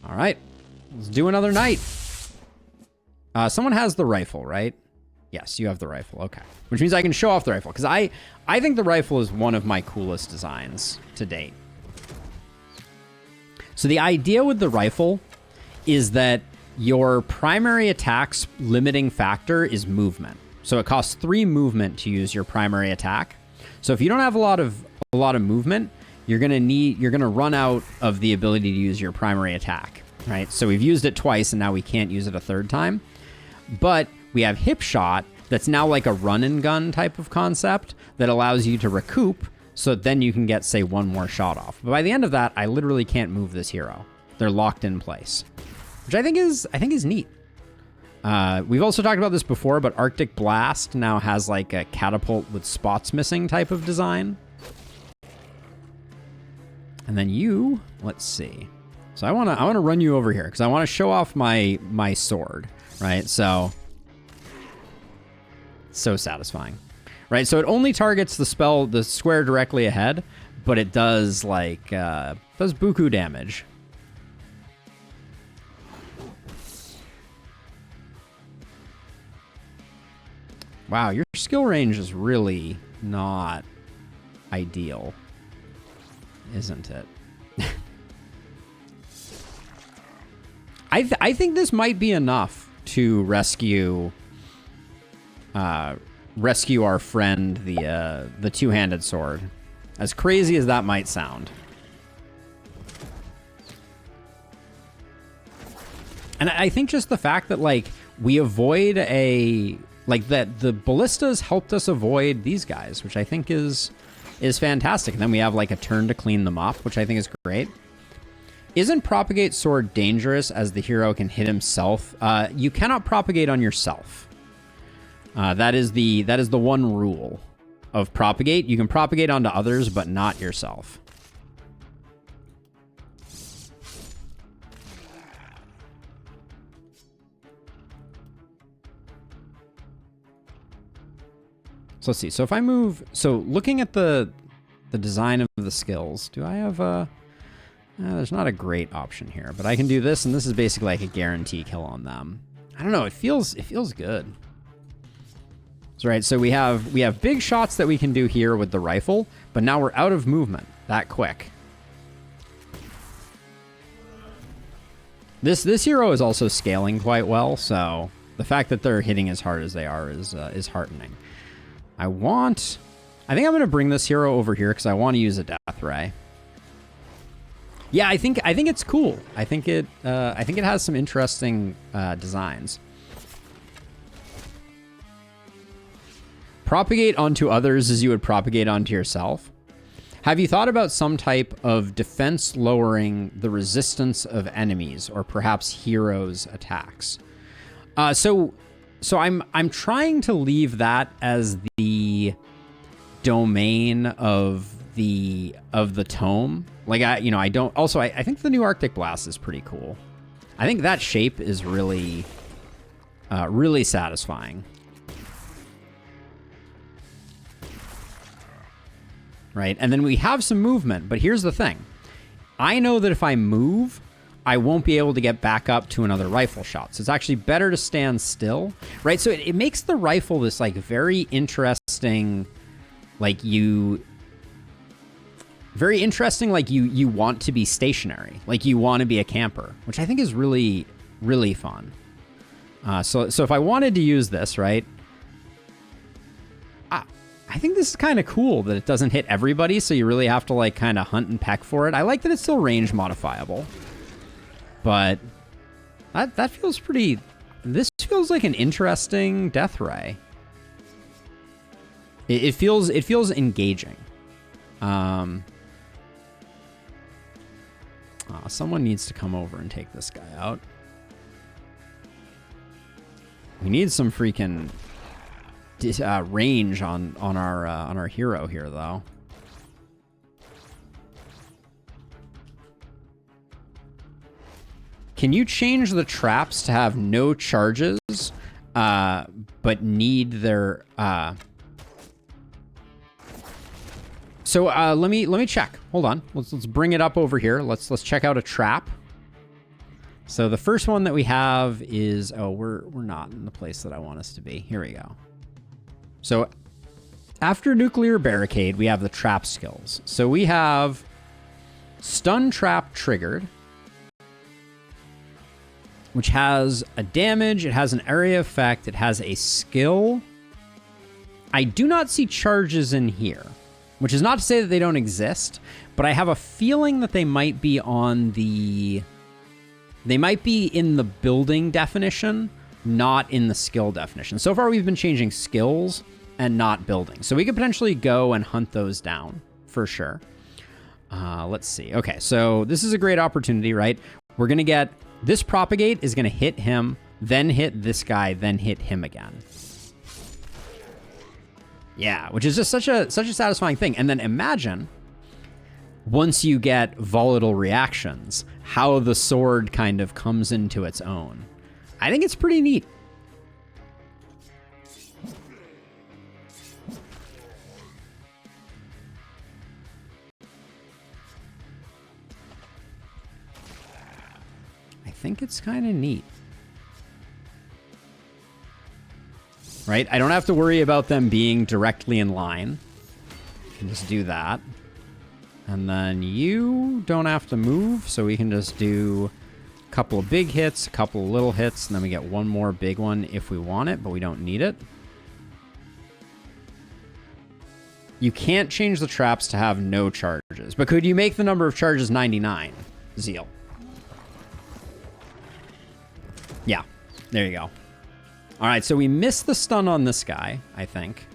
All right, let's do another night. Someone has the rifle, right? Yes, you have the rifle. Okay, which means I can show off the rifle because I think the rifle is one of my coolest designs to date. So the idea with the rifle is that your primary attack's limiting factor is movement. So it costs 3 movement to use your primary attack. So if you don't have a lot of movement, you're gonna run out of the ability to use your primary attack, right? So we've used it twice and now we can't use it a third time. But we have hip shot that's now like a run and gun type of concept that allows you to recoup, so then you can get, say, 1 more shot off. But by the end of that, I literally can't move this hero. They're locked in place, which I think is neat. We've also talked about this before, but Arctic Blast now has like a catapult with spots missing type of design. And then you, let's see. So I wanna run you over here because I want to show off my sword, right? So satisfying, right? So it only targets the square directly ahead, but it does like does buku damage. Wow, your skill range is really not ideal, isn't it? I think this might be enough to rescue our friend, the two-handed sword. As crazy as that might sound. And I think just the fact that like we avoid that the ballistas helped us avoid these guys, which I think is fantastic. And then we have like a turn to clean them up, which I think is great. Isn't propagate sword dangerous as the hero can hit himself? You cannot propagate on yourself. That is the one rule of propagate. You can propagate onto others, but not yourself. So let's see. So if I move, so looking at the design of the skills, do I have there's not a great option here, but I can do this, and this is basically like a guarantee kill on them. I don't know. It feels good. That's right. So we have big shots that we can do here with the rifle, but now we're out of movement that quick. This hero is also scaling quite well, so the fact that they're hitting as hard as they are is heartening. I think I'm going to bring this hero over here because I want to use a death ray. Yeah, I think it's cool. I think it has some interesting designs. Propagate onto others as you would propagate onto yourself. Have you thought about some type of defense lowering the resistance of enemies or perhaps heroes' attacks? So I'm trying to leave that as the domain of the tome. Like I don't. Also, I think the new Arctic Blast is pretty cool. I think that shape is really satisfying. Right, and then we have some movement, but here's the thing. I know that if I move, I won't be able to get back up to another rifle shot. So it's actually better to stand still, right? So it makes the rifle this like very interesting, like you want to be stationary, like you want to be a camper, which I think is really, really fun. So if I wanted to use this, right? I think this is kind of cool that it doesn't hit everybody, so you really have to like kind of hunt and peck for it. I like that it's still range modifiable, but that feels pretty. This feels like an interesting death ray. It feels engaging. Someone needs to come over and take this guy out. We need some freaking range on our hero here, though. Can you change the traps to have no charges, but need their? So let me check. Hold on. Let's bring it up over here. Let's check out a trap. So the first one that we have is, oh, we're not in the place that I want us to be. Here we go. So after Nuclear Barricade, we have the trap skills. So we have Stun Trap Triggered, which has a damage, it has an area effect, it has a skill. I do not see charges in here, which is not to say that they don't exist, but I have a feeling that they might be on the... They might be in the building definition, not in the skill definition. So far, we've been changing skills and not building. So we could potentially go and hunt those down for sure. Let's see. Okay, so this is a great opportunity, right? We're going to get... This Propagate is going to hit him, then hit this guy, then hit him again. Yeah, which is just such a satisfying thing. And then imagine... once you get volatile reactions, how the sword kind of comes into its own. I think it's pretty neat. I think it's kind of neat. Right? I don't have to worry about them being directly in line. I can just do that. And then you don't have to move, so we can just do a couple of big hits, a couple of little hits, and then we get one more big one if we want it, but we don't need it. You can't change the traps to have no charges, but could you make the number of charges 99, Zeal? Yeah, there you go. All right, so we missed the stun on this guy, I think.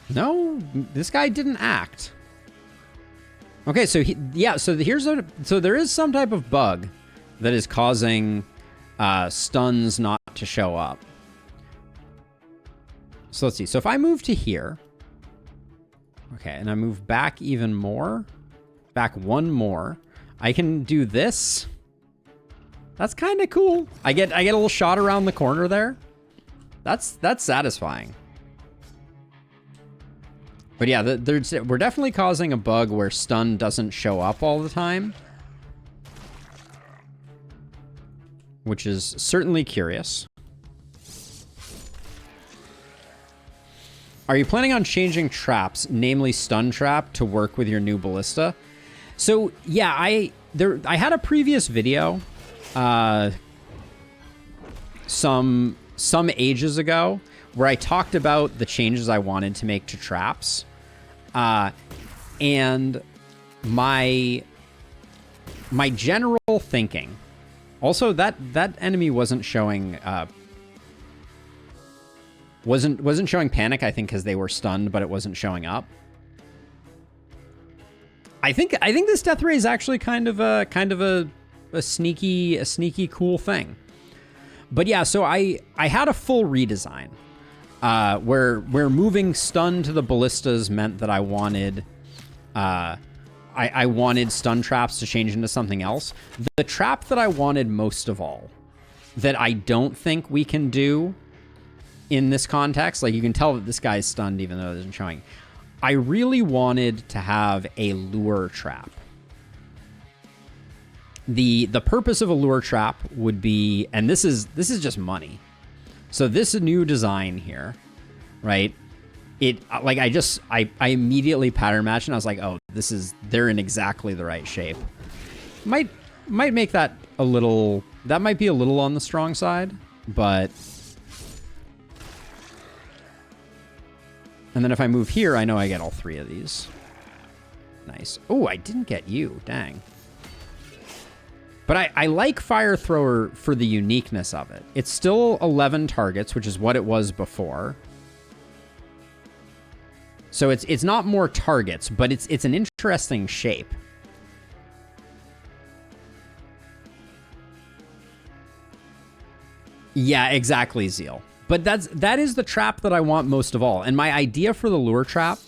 No, this guy didn't act. Okay, so so there is some type of bug that is causing stuns not to show up. So let's see. So if I move to here, okay, and I move back even more, back one more, I can do this. That's kind of cool. I get a little shot around the corner there. That's satisfying. But yeah, we're definitely causing a bug where stun doesn't show up all the time, which is certainly curious. Are you planning on changing traps, namely stun trap, to work with your new ballista? So yeah, I had a previous video, some ages ago, where I talked about the changes I wanted to make to traps. And my general thinking, also that enemy wasn't showing, wasn't showing panic, I think, because they were stunned, but it wasn't showing up. I think this death ray is actually kind of a sneaky cool thing. But yeah, so I had a full redesign. Where moving stun to the ballistas meant that I wanted, I wanted stun traps to change into something else. The trap that I wanted most of all, that I don't think we can do in this context, like you can tell that this guy's stunned even though it isn't showing. I really wanted to have a lure trap. The purpose of a lure trap would be, and this is just money. So this new design here, right? It like I immediately pattern matched and I was like, oh, they're in exactly the right shape. Might make that a little, that might be a little on the strong side, but. And then if I move here, I know I get all three of these. Nice. Oh, I didn't get you. Dang. But I like Fire Thrower for the uniqueness of it. It's still 11 targets, which is what it was before. So it's not more targets, but it's an interesting shape. Yeah, exactly, Zeal. But that is the trap that I want most of all. And my idea for the lure trap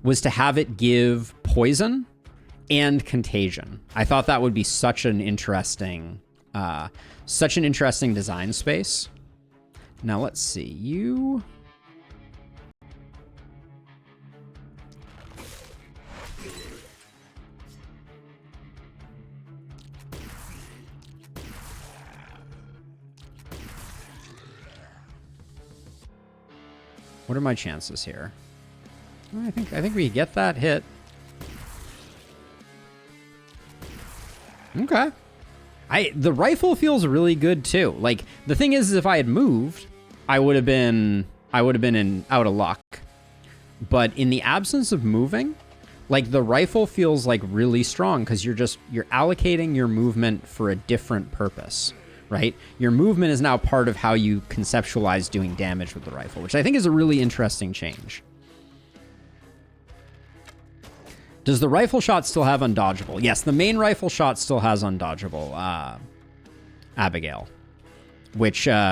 was to have it give poison and contagion. I thought that would be such an interesting design space. Now let's see, you. What are my chances here? I think we get that hit. Okay. The rifle feels really good too. Like, the thing is if I had moved, I would have been out of luck. But in the absence of moving, like, the rifle feels like really strong because you're allocating your movement for a different purpose, right? Your movement is now part of how you conceptualize doing damage with the rifle, which I think is a really interesting change. Does the rifle shot still have undodgeable? Yes, the main rifle shot still has undodgeable. Abigail, which I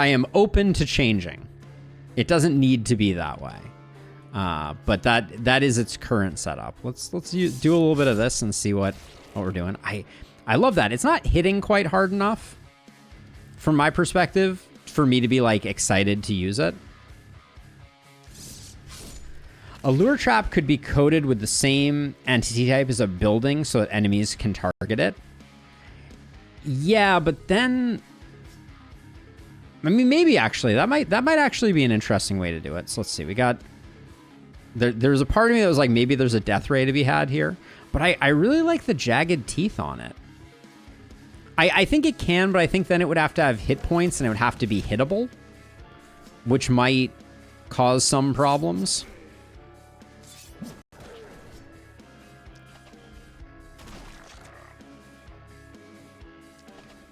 am open to changing. It doesn't need to be that way, but that is its current setup. Let's do a little bit of this and see what we're doing. I love that. It's not hitting quite hard enough, from my perspective, for me to be like excited to use it. A lure trap could be coated with the same entity type as a building so that enemies can target it. Yeah, but then, I mean, maybe actually that might actually be an interesting way to do it. So let's see. We got there's a part of me that was like, maybe there's a death ray to be had here, but I really like the jagged teeth on it. I think it can, but I think then it would have to have hit points and it would have to be hittable, which might cause some problems.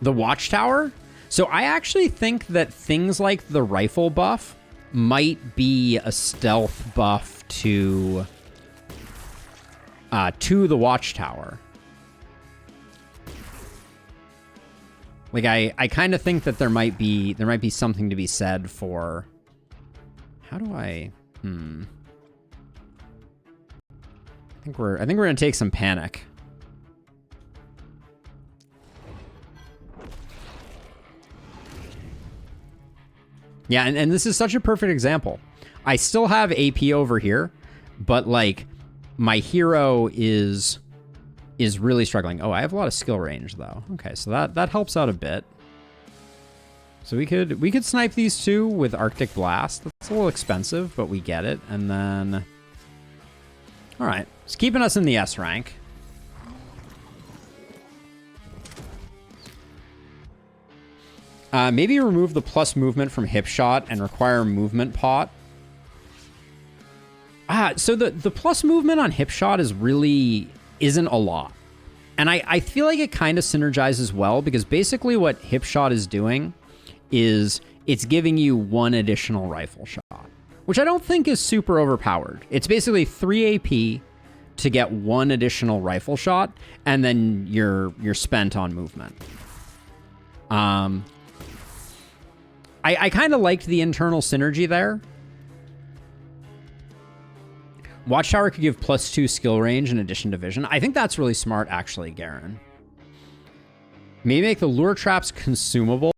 The Watchtower? So I actually think that things like the rifle buff might be a stealth buff to the Watchtower. Like I kind of think that there might be something to be said for, how do I I think we're gonna take some panic. Yeah, and this is such a perfect example. I still have AP over here, but like my hero is really struggling. Oh, I have a lot of skill range though. Okay, so that helps out a bit. So we could snipe these two with Arctic Blast. That's a little expensive, but we get it. And then, all right, it's keeping us in the S rank. Maybe remove the plus movement from hip shot and require movement pot. So the plus movement on hip shot isn't a lot. And I feel like it kind of synergizes well because basically what hip shot is doing is it's giving you one additional rifle shot, which I don't think is super overpowered. It's basically 3 AP to get one additional rifle shot, and then you're spent on movement. I kind of liked the internal synergy there. Watchtower could give +2 skill range in addition to vision. I think that's really smart, actually, Garen. Maybe make the lure traps consumable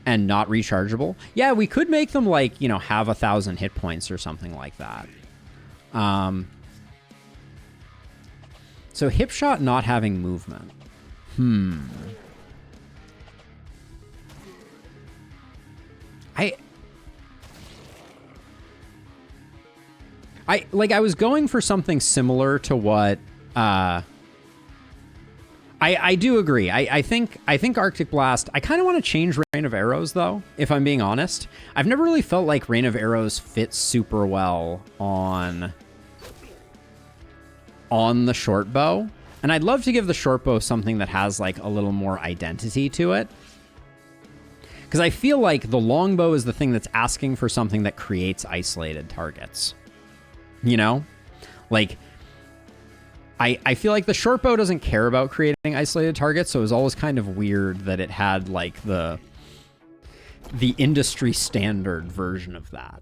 and not rechargeable. Yeah, we could make them like, you know, have 1,000 hit points or something like that. So hip shot not having movement. I was going for something similar to what I do agree. I think Arctic Blast, I kind of want to change Rain of Arrows though, if I'm being honest. I've never really felt like Rain of Arrows fits super well on the short bow. And I'd love to give the short bow something that has like a little more identity to it. Because I feel like the longbow is the thing that's asking for something that creates isolated targets. You know? Like, I feel like the short bow doesn't care about creating isolated targets, so it was always kind of weird that it had, like, the industry standard version of that.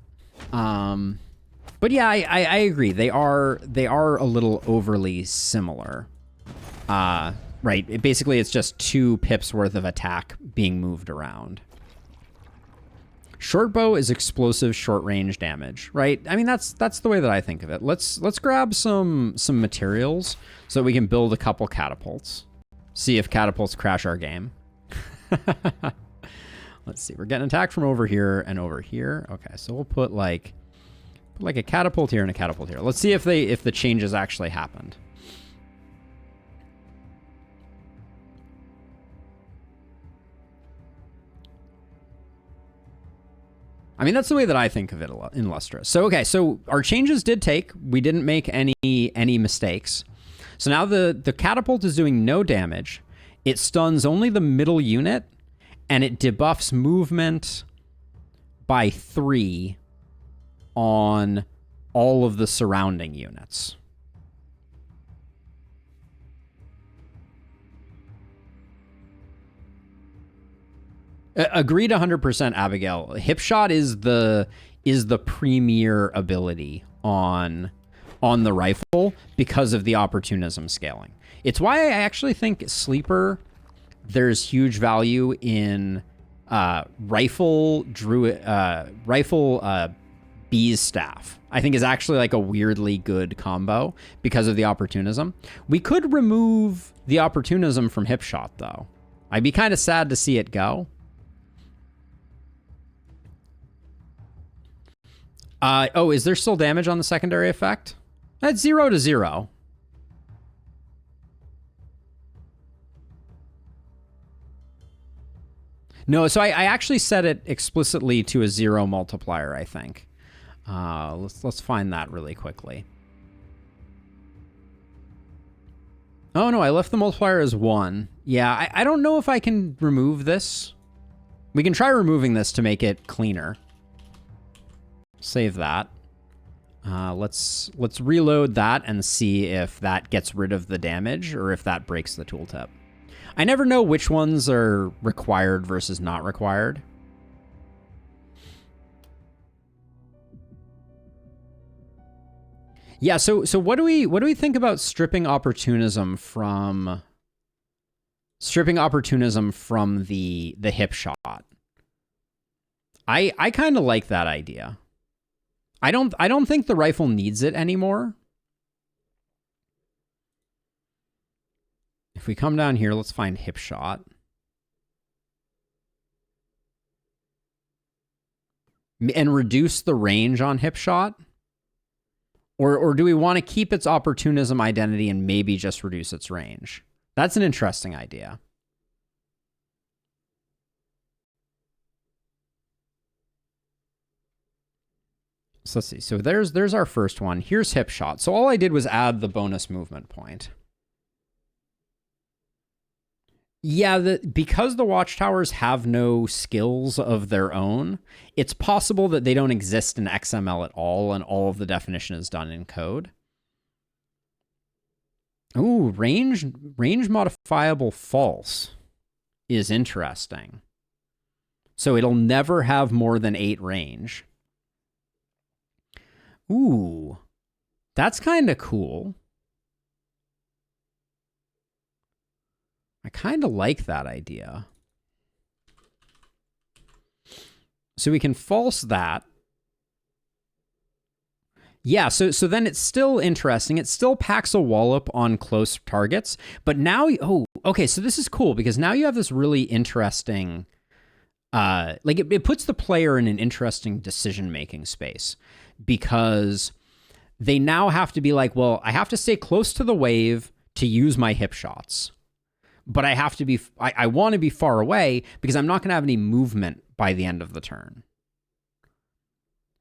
But yeah, I agree. They are a little overly similar. Right. Basically, it's just 2 pips worth of attack being moved around. Short bow is explosive short range damage, right? I mean, that's the way that I think of it. Let's grab some materials so that we can build a couple catapults. See if catapults crash our game. Let's see. We're getting attacked from over here and over here. Okay, so we'll put like a catapult here and a catapult here. Let's see if the changes actually happened. I mean, that's the way that I think of it in Lustrous. So, okay, so our changes did take. We didn't make any mistakes. So now the catapult is doing no damage. It stuns only the middle unit, and it debuffs movement by 3 on all of the surrounding units. Agreed 100%, Abigail. Hipshot is the premier ability on the rifle because of the opportunism scaling. It's why I actually think Sleeper, there's huge value in rifle Bee's Staff. I think is actually like a weirdly good combo because of the opportunism. We could remove the opportunism from Hipshot though. I'd be kind of sad to see it go. Oh, is there still damage on the secondary effect? That's 0 to 0. No, so I actually set it explicitly to a 0 multiplier, I think. Let's find that really quickly. Oh, no, I left the multiplier as 1. Yeah, I don't know if I can remove this. We can try removing this to make it cleaner. Save that. Let's reload that and see if that gets rid of the damage or if that breaks the tooltip. I never know which ones are required versus not required. Yeah, so what do we think about stripping opportunism from the hip shot? I kind of like that idea. I don't think the rifle needs it anymore. If we come down here, let's find hip shot. And reduce the range on hip shot? Or do we want to keep its opportunism identity and maybe just reduce its range? That's an interesting idea. So let's see. So there's our first one. Here's hip shot. So all I did was add the bonus movement point. Yeah, because the watchtowers have no skills of their own, it's possible that they don't exist in XML at all, and all of the definition is done in code. Ooh, range modifiable false is interesting. So it'll never have more than 8 range. Ooh, that's kind of cool. I kind of like that idea. So we can false that. Yeah, so then it's still interesting. It still packs a wallop on close targets, but now, oh, okay, so this is cool because now you have this really interesting, like it puts the player in an interesting decision-making space because they now have to be like, well, I have to stay close to the wave to use my hip shots. But I have to be, I want to be far away because I'm not going to have any movement by the end of the turn.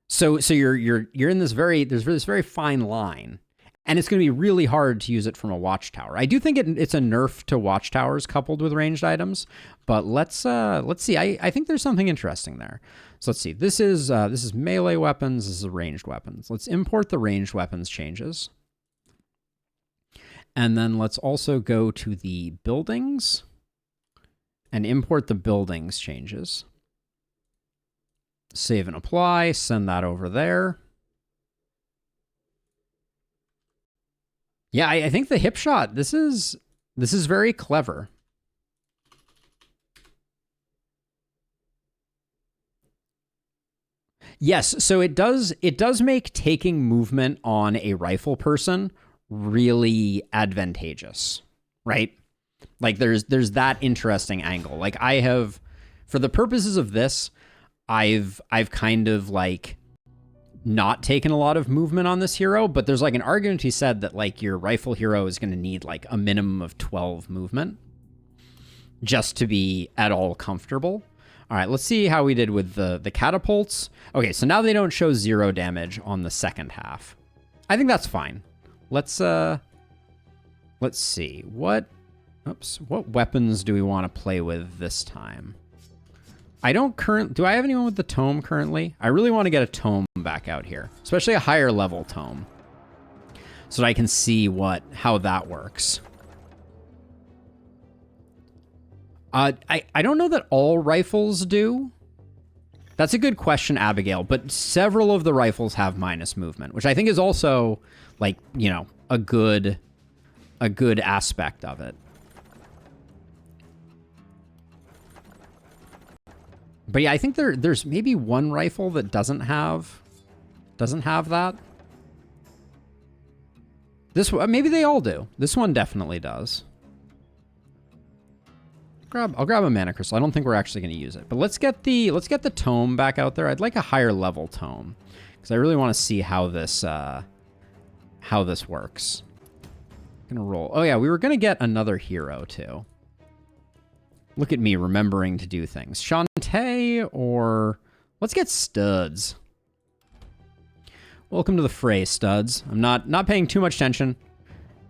So you're in this there's this very fine line, and it's going to be really hard to use it from a watchtower. I do think it's a nerf to watchtowers coupled with ranged items, but let's see. I think there's something interesting there. So let's see. This is melee weapons. This is ranged weapons. Let's import the ranged weapons changes. And then let's also go to the buildings and import the buildings changes. Save and apply, send that over there. Yeah, I think the hip shot, this is very clever. Yes, so it does make taking movement on a rifle person really advantageous, right? Like there's that interesting angle. Like I have, for the purposes of this, I've kind of like not taken a lot of movement on this hero, but there's like an argument he said that like your rifle hero is going to need like a minimum of 12 movement just to be at all comfortable. All right, let's see how we did with the catapults. Okay, so now they don't show 0 damage on the second half. I think that's fine. Let's see. What weapons do we want to play with this time? Do I have anyone with the tome currently? I really want to get a tome back out here, especially a higher level tome, so that I can see how that works. I don't know that all rifles do. That's a good question, Abigail, but several of the rifles have minus movement, which I think is also like, you know, a good aspect of it. But yeah, I think there's maybe one rifle that doesn't have that. This one, maybe they all do. This one definitely does. I'll grab a mana crystal. I don't think we're actually going to use it, but let's get the tome back out there. I'd like a higher level tome because I really want to see how this works. I'm gonna roll. Oh yeah, we were gonna get another hero too. Look at me remembering to do things. Shantae, or let's get Studs. Welcome to the fray, Studs. I'm not paying too much attention.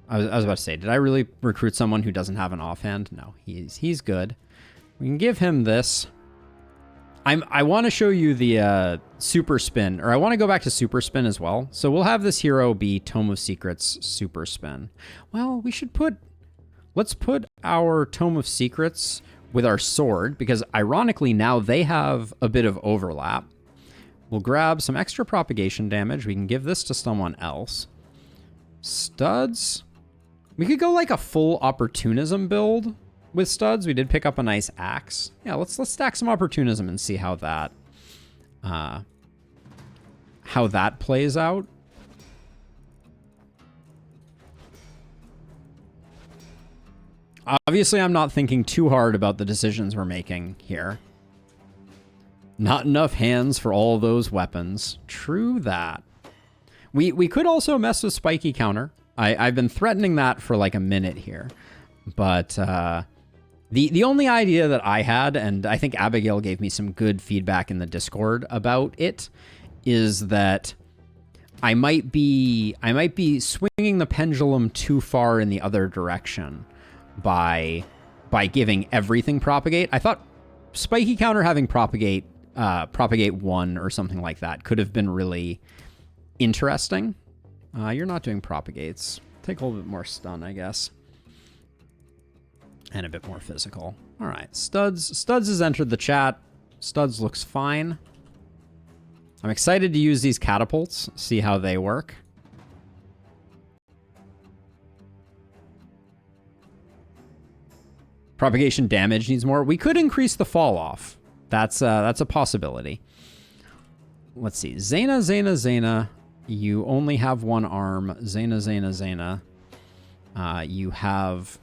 I was about to say, did I really recruit someone who doesn't have an offhand? No, he's good. We can give him this. I want to show you the super spin, or I want to go back to super spin as well. So we'll have this hero be Tome of Secrets super spin. Well, let's put our Tome of Secrets with our sword, because ironically now they have a bit of overlap. We'll grab some extra propagation damage. We can give this to someone else. Studs. We could go like a full opportunism build with Studs. We did pick up a nice axe. Yeah, let's stack some opportunism and see how that plays out. Obviously, I'm not thinking too hard about the decisions we're making here. Not enough hands for all those weapons. True that. We could also mess with spiky counter. I've been threatening that for like a minute here. But the only idea that I had, and I think Abigail gave me some good feedback in the Discord about it, is that I might be swinging the pendulum too far in the other direction by giving everything propagate. I thought spiky counter having propagate 1 or something like that could have been really interesting. You're not doing propagates. Take a little bit more stun, I guess. And a bit more physical. All right, Studs has entered the chat. Studs looks fine. I'm excited to use these catapults, see how they work. Propagation damage needs more. We could increase the fall off. That's a possibility. Let's see. Zayna. You only have one arm. Zayna. You have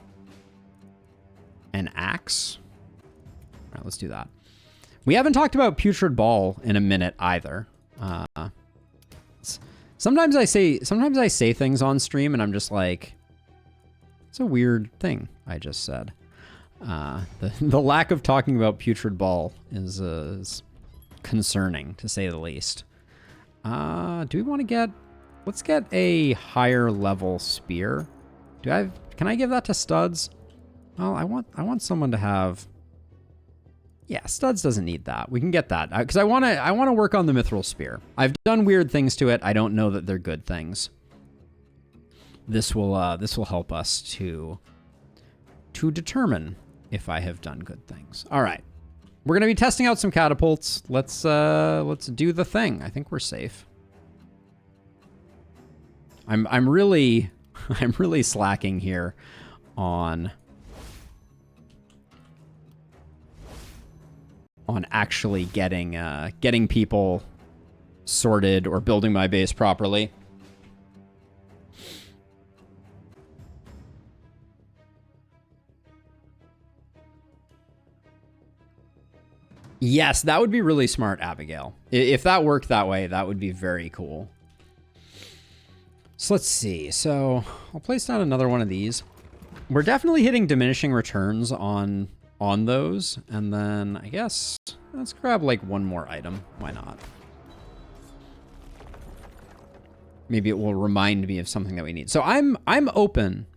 an axe. All right, let's do that. We haven't talked about Putrid Ball in a minute either. Sometimes I say things on stream and I'm just like, it's a weird thing I just said. The lack of talking about Putrid Ball is concerning, to say the least. Do we want to get... Let's get a higher level spear. Can I give that to Studs? Well, I want someone to have... Yeah, Studs doesn't need that. We can get that because I want to work on the Mithril Spear. I've done weird things to it. I don't know that they're good things. This will help us to determine if I have done good things. All right, we're gonna be testing out some catapults. Let's do the thing. I think we're safe. I'm really slacking here on actually getting people sorted or building my base properly. Yes, that would be really smart, Abigail. If that worked that way, that would be very cool. So let's see. So I'll place down another one of these. We're definitely hitting diminishing returns on those. And then I guess let's grab like one more item. Why not? Maybe it will remind me of something that we need. So I'm open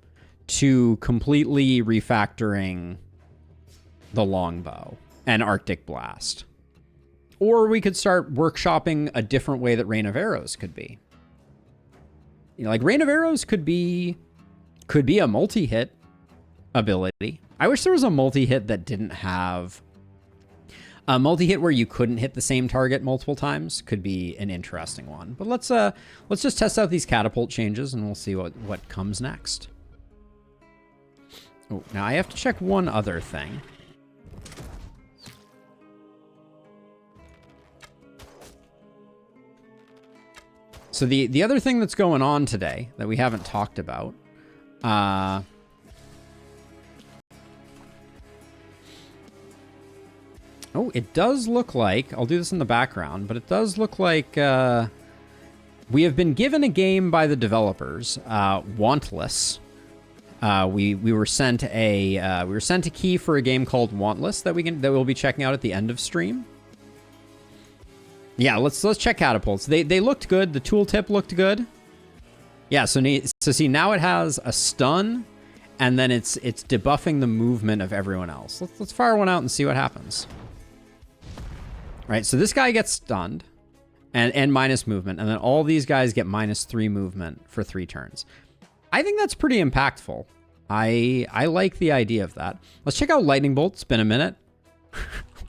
to completely refactoring the longbow and Arctic Blast. Or we could start workshopping a different way that Rain of Arrows could be. You know, like Rain of Arrows could be a multi-hit ability. I wish there was a multi-hit that didn't have a multi-hit where you couldn't hit the same target multiple times. Could be an interesting one. But let's just test out these catapult changes and we'll see what comes next. Oh, now I have to check one other thing. So the other thing that's going on today that we haven't talked about, oh, it does look like, I'll do this in the background, but it does look like we have been given a game by the developers, Wantless. We were sent a key for a game called Wantless that we'll be checking out at the end of stream. Yeah, let's check catapults. They looked good. The tooltip looked good. Yeah, so see, now it has a stun, and then it's debuffing the movement of everyone else. Let's fire one out and see what happens. Right, so this guy gets stunned and minus movement, and then all these guys get -3 movement for 3 turns. I think that's pretty impactful. I like the idea of that. Let's check out Lightning Bolt. It's been a minute.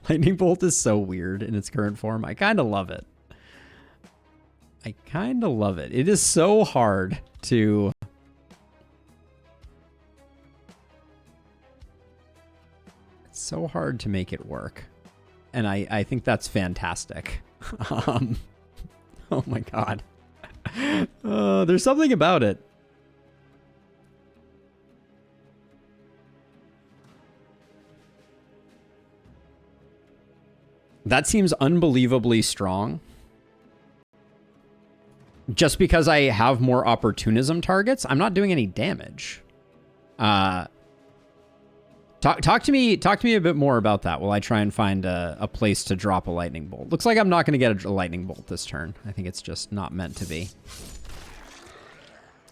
Lightning Bolt is so weird in its current form. I kind of love it. It is so hard to... It's so hard to make it work. And I think that's fantastic. Oh my god. There's something about it. That seems unbelievably strong. Just because I have more opportunism targets, I'm not doing any damage. Talk to me a bit more about that while I try and find a place to drop a lightning bolt. Looks like I'm not going to get a lightning bolt this turn. I think it's just not meant to be.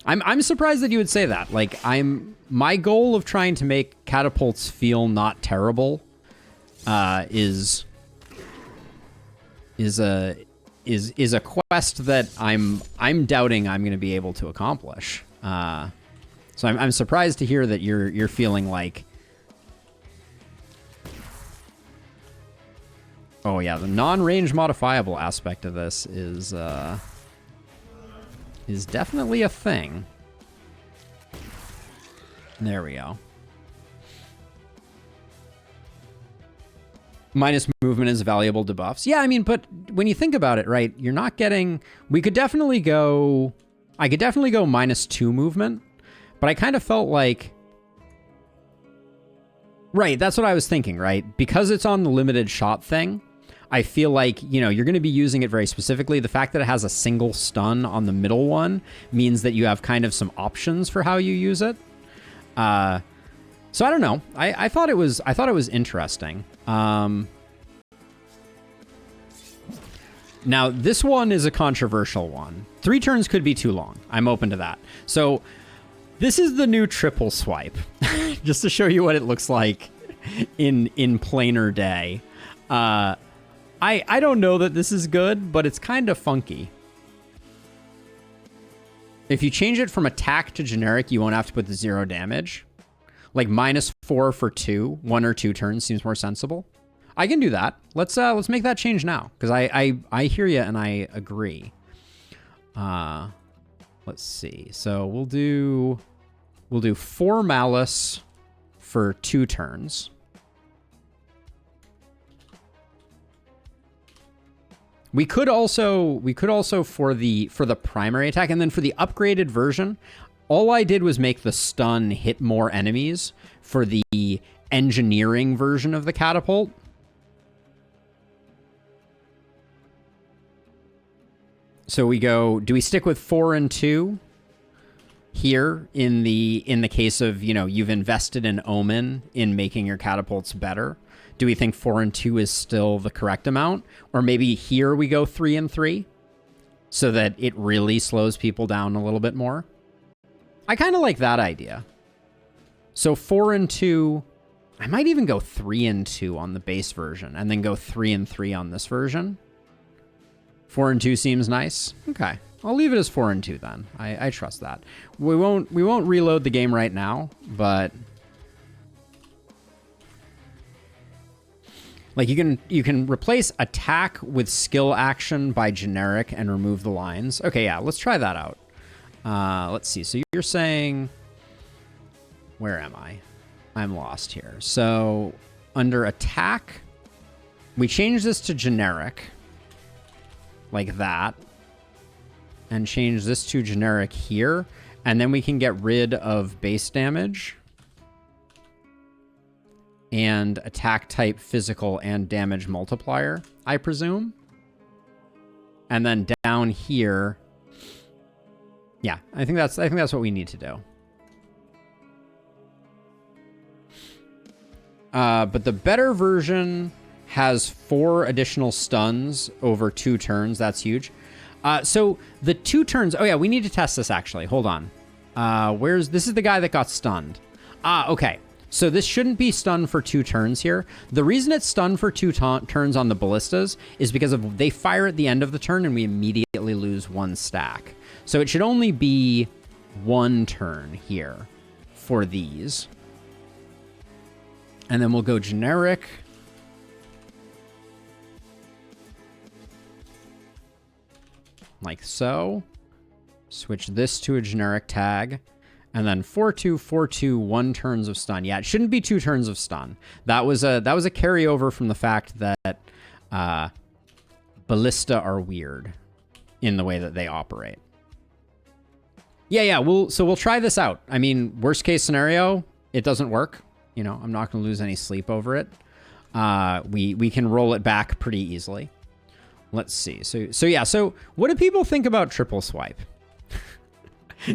I'm surprised that you would say that. Like, my goal of trying to make catapults feel not terrible is a quest that I'm doubting I'm going to be able to accomplish. So I'm surprised to hear that you're feeling like, oh yeah, the non-range modifiable aspect of this is definitely a thing. There we go. Minus movement is valuable debuffs. Yeah, I mean, but when you think about it, right, you're not getting... I could definitely go -2 movement, but I kind of felt like... Right, that's what I was thinking, right? Because it's on the limited shot thing, I feel like, you know, you're going to be using it very specifically. The fact that it has a single stun on the middle one means that you have kind of some options for how you use it. So I don't know. I thought it was interesting. Now this one is a controversial one. 3 turns could be too long. I'm open to that. So this is the new triple swipe, just to show you what it looks like in plainer day. I don't know that this is good, but it's kind of funky. If you change it from attack to generic, you won't have to put the 0 damage. Like -4 for 2, 1 or 2 turns seems more sensible. I can do that. Let's make that change now, because I hear you and I agree. Let's see. So we'll do 4 malice for 2 turns. We could also for the primary attack, and then for the upgraded version, all I did was make the stun hit more enemies for the engineering version of the catapult. So we go, do we stick with 4 and 2 here in the case of, you know, you've invested in Omen in making your catapults better? Do we think 4 and 2 is still the correct amount? Or maybe here we go 3 and 3 so that it really slows people down a little bit more? I kind of like that idea. So 4 and 2, I might even go 3 and 2 on the base version and then go 3 and 3 on this version. 4 and 2 seems nice. Okay. I'll leave it as 4 and 2 then. I trust that. We won't reload the game right now, but like you can replace attack with skill action by generic and remove the lines. Okay, yeah, let's try that out. Let's see. So you're saying, where am I? I'm lost here. So under attack, we change this to generic like that and change this to generic here. And then we can get rid of base damage and attack type physical and damage multiplier, I presume. And then down here, yeah, I think that's what we need to do. But the better version has 4 additional stuns over 2 turns. That's huge. So the 2 turns. Oh yeah, we need to test this actually. Hold on. This is the guy that got stunned. Okay. So this shouldn't be stunned for 2 turns here. The reason it's stunned for 2 turns on the ballistas is because they fire at the end of the turn and we immediately lose 1 stack. So it should only be 1 turn here for these. And then we'll go generic. Like so. Switch this to a generic tag. And then 4-2, 4-2, 1 turns of stun. Yeah, it shouldn't be 2 turns of stun. That was a carryover from the fact that ballista are weird in the way that they operate. Yeah, we'll try this out. I mean, worst case scenario, it doesn't work. You know, I'm not going to lose any sleep over it. We can roll it back pretty easily. Let's see. So what do people think about triple swipe?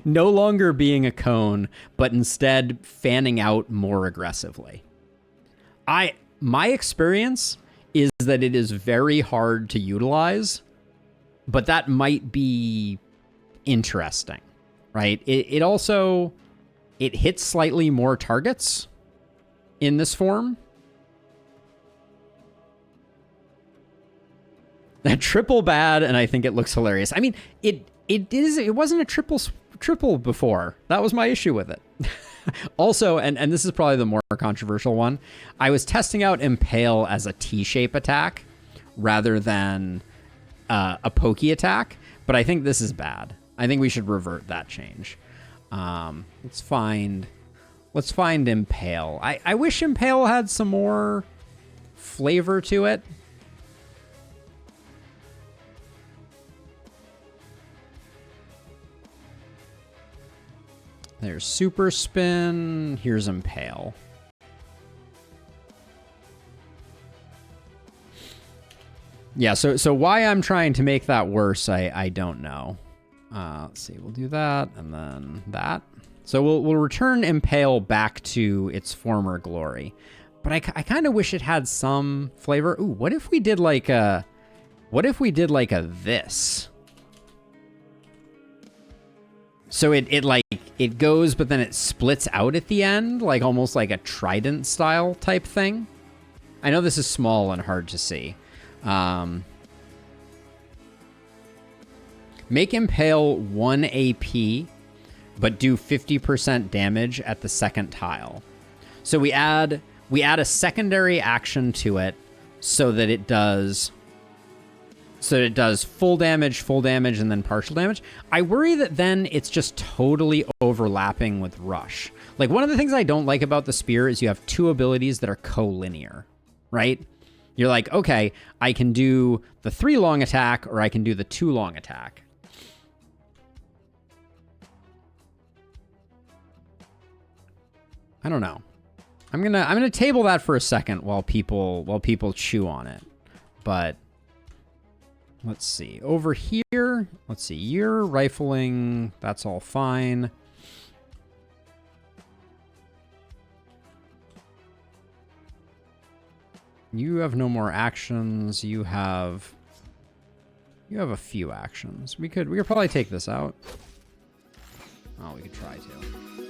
No longer being a cone, but instead fanning out more aggressively. My experience is that it is very hard to utilize, but that might be interesting, right? It also hits slightly more targets in this form. That triple bad, and I think it looks hilarious. I mean, it wasn't a triple before. That was my issue with it. Also, and this is probably the more controversial one, I was testing out Impale as a T-shape attack rather than a pokey attack, but I think this is bad. I think we should revert that change. Let's find Impale. I wish Impale had some more flavor to it. There's Super Spin. Here's Impale. Yeah, so why I'm trying to make that worse, I don't know. Let's see, we'll do that, and then that. So we'll return Impale back to its former glory. But I kind of wish it had some flavor. Ooh, what if we did like a this? So it goes, but then it splits out at the end, like almost like a trident style type thing. I know this is small and hard to see. Make Impale 1 AP, but do 50% damage at the second tile. So we add a secondary action to it so that it does full damage, and then partial damage. I worry that then it's just totally overlapping with Rush. Like, one of the things I don't like about the Spear is you have 2 abilities that are collinear, right? You're like, okay, I can do the 3 long attack or I can do the 2 long attack. I don't know. I'm gonna table that for a second while people chew on it. But Let's see. Over here, let's see. You're rifling. That's all fine. You have no more actions. You have a few actions. We could probably take this out. Oh, we could try to.